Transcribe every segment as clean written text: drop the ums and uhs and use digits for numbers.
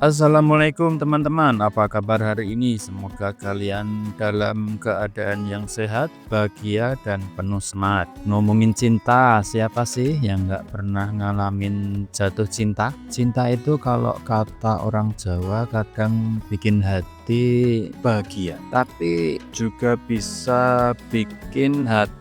Assalamualaikum teman-teman, apa kabar hari ini? Semoga kalian dalam keadaan yang sehat, bahagia, dan penuh semangat. Ngomongin cinta, siapa sih yang nggak pernah ngalamin jatuh cinta? Cinta itu kalau kata orang Jawa kadang bikin hati bahagia, tapi juga bisa bikin hati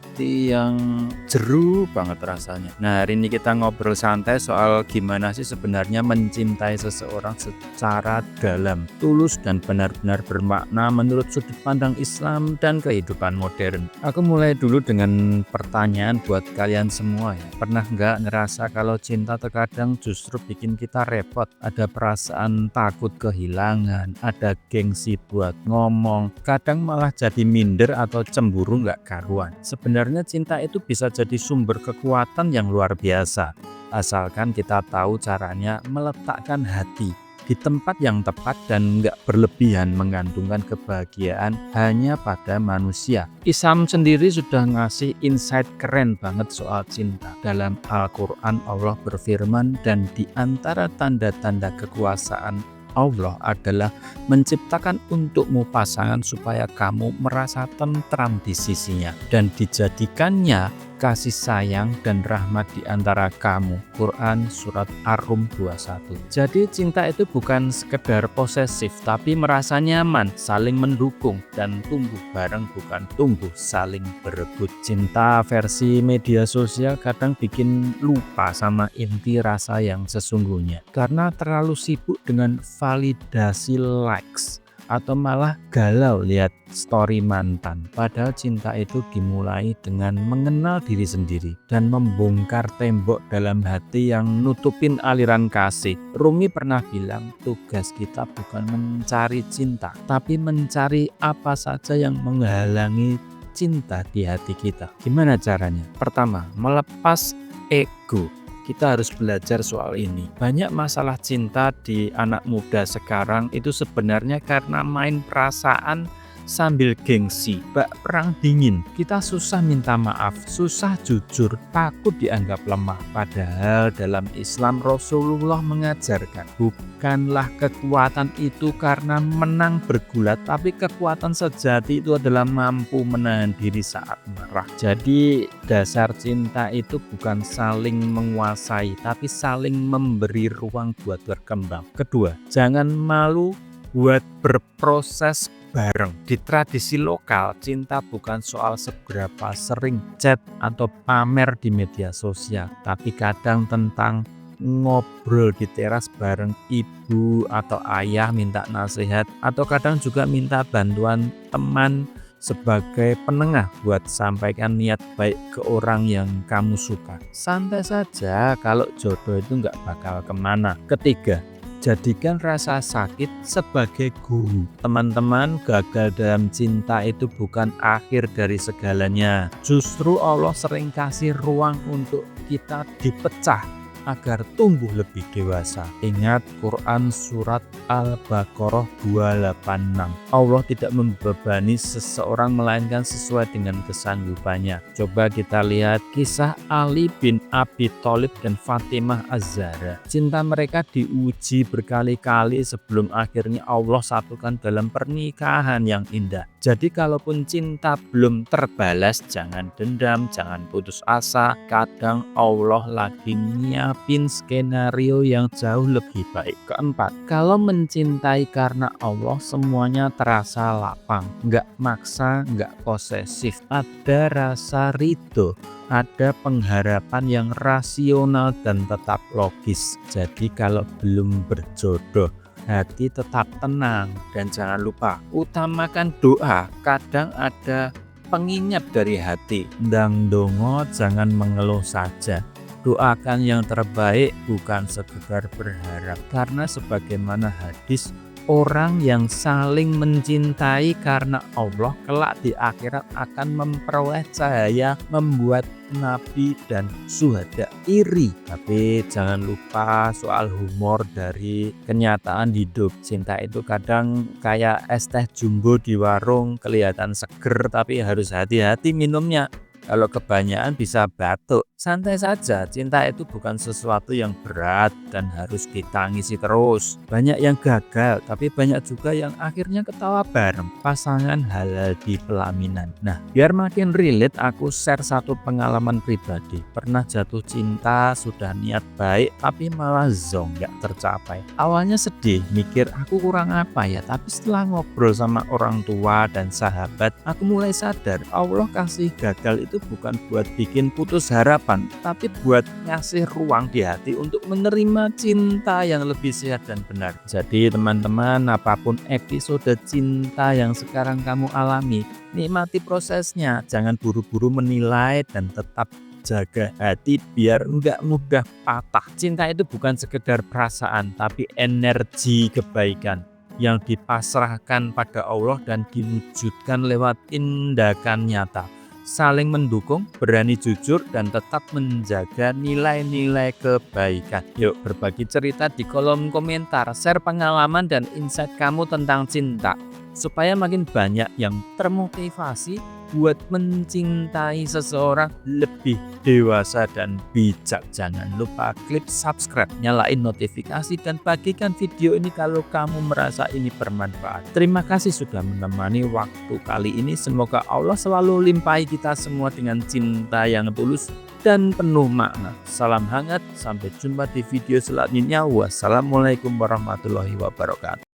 yang jeru banget rasanya. Nah, hari ini kita ngobrol santai soal gimana sih sebenarnya mencintai seseorang secara dalam, tulus, dan benar-benar bermakna menurut sudut pandang Islam dan kehidupan modern. Aku mulai dulu dengan pertanyaan buat kalian semua ya. Pernah nggak ngerasa kalau cinta terkadang justru bikin kita repot? Ada perasaan takut kehilangan, ada gengsi buat ngomong, kadang malah jadi minder atau cemburu nggak karuan. Sebenarnya cinta itu bisa jadi sumber kekuatan yang luar biasa, asalkan kita tahu caranya meletakkan hati di tempat yang tepat dan nggak berlebihan menggantungkan kebahagiaan hanya pada manusia. Islam sendiri sudah ngasih insight keren banget soal cinta. Dalam Al-Quran Allah berfirman, dan di antara tanda-tanda kekuasaan Allah adalah menciptakan untukmu pasangan supaya kamu merasa tentram di sisinya dan dijadikannya kasih sayang dan rahmat di antara kamu. Quran Surat Ar-Rum 21. Jadi cinta itu bukan sekedar posesif, tapi merasa nyaman, saling mendukung, dan tumbuh bareng, bukan tumbuh saling berebut. Cinta versi media sosial kadang bikin lupa sama inti rasa yang sesungguhnya, karena terlalu sibuk dengan validasi likes atau malah galau lihat story mantan. Padahal cinta itu dimulai dengan mengenal diri sendiri dan membongkar tembok dalam hati yang nutupin aliran kasih. Rumi pernah bilang, tugas kita bukan mencari cinta, tapi mencari apa saja yang menghalangi cinta di hati kita. Gimana caranya? Pertama, melepas ego. Kita harus belajar soal ini. Banyak masalah cinta di anak muda sekarang itu sebenarnya karena main perasaan sambil gengsi, bak perang dingin. Kita susah minta maaf, susah jujur, takut dianggap lemah. Padahal dalam Islam Rasulullah mengajarkan, bukanlah kekuatan itu karena menang bergulat, tapi kekuatan sejati itu adalah mampu menahan diri saat marah. Jadi dasar cinta itu bukan saling menguasai, tapi saling memberi ruang buat berkembang. Kedua, jangan malu buat berproses bareng. Di tradisi lokal, cinta bukan soal seberapa sering chat atau pamer di media sosial, tapi kadang tentang ngobrol di teras bareng ibu atau ayah minta nasihat, atau kadang juga minta bantuan teman sebagai penengah buat sampaikan niat baik ke orang yang kamu suka. Santai saja, kalau jodoh itu nggak bakal kemana. Ketiga, jadikan rasa sakit sebagai guru. Teman-teman, gagal dalam cinta itu bukan akhir dari segalanya. Justru Allah sering kasih ruang untuk kita dipecah agar tumbuh lebih dewasa. Ingat Quran Surat Al-Baqarah 286. Allah tidak membebani seseorang melainkan sesuai dengan kesanggupannya. Coba kita lihat kisah Ali bin Abi Thalib dan Fatimah Az-Zahra. Cinta mereka diuji berkali-kali sebelum akhirnya Allah satukan dalam pernikahan yang indah. Jadi kalaupun cinta belum terbalas, jangan dendam, jangan putus asa. Kadang Allah lagi nyiapin skenario yang jauh lebih baik. Keempat, kalau mencintai karena Allah, semuanya terasa lapang, nggak maksa, nggak posesif. Ada rasa ridho, ada pengharapan yang rasional dan tetap logis. Jadi kalau belum berjodoh, hati tetap tenang, dan jangan lupa utamakan doa. Kadang ada pengingat dari hati. Ndang dongo, jangan mengeluh saja. Doakan yang terbaik, bukan sekedar berharap. Karena sebagaimana hadis, orang yang saling mencintai karena Allah kelak di akhirat akan memperoleh cahaya, membuat nabi dan syuhada iri. Tapi jangan lupa soal humor dari kenyataan hidup. Cinta itu kadang kayak es teh jumbo di warung, kelihatan seger tapi harus hati-hati minumnya. Kalau kebanyakan bisa batuk. Santai saja, cinta itu bukan sesuatu yang berat dan harus ditangisi terus. Banyak yang gagal, tapi banyak juga yang akhirnya ketawa bareng. Pasangan halal di pelaminan. Nah, biar makin relate, aku share satu pengalaman pribadi. Pernah jatuh cinta, sudah niat baik, tapi malah zonk, gak tercapai. Awalnya sedih, mikir aku kurang apa ya, tapi setelah ngobrol sama orang tua dan sahabat, aku mulai sadar Allah kasih gagal itu bukan buat bikin putus harapan, tapi buat ngasih ruang di hati untuk menerima cinta yang lebih sehat dan benar. Jadi teman-teman, apapun episode cinta yang sekarang kamu alami, nikmati prosesnya, jangan buru-buru menilai dan tetap jaga hati biar nggak mudah patah. Cinta itu bukan sekedar perasaan, tapi energi kebaikan yang dipasrahkan pada Allah dan diwujudkan lewat tindakan nyata. Saling mendukung, berani jujur, dan tetap menjaga nilai-nilai kebaikan. Yuk berbagi cerita di kolom komentar, share pengalaman dan insight kamu tentang cinta, supaya makin banyak yang termotivasi buat mencintai seseorang lebih dewasa dan bijak. Jangan lupa klik subscribe, nyalain notifikasi, dan bagikan video ini kalau kamu merasa ini bermanfaat. Terima kasih sudah menemani waktu kali ini. Semoga Allah selalu limpahi kita semua dengan cinta yang tulus dan penuh makna. Salam hangat, sampai jumpa di video selanjutnya. Wassalamualaikum warahmatullahi wabarakatuh.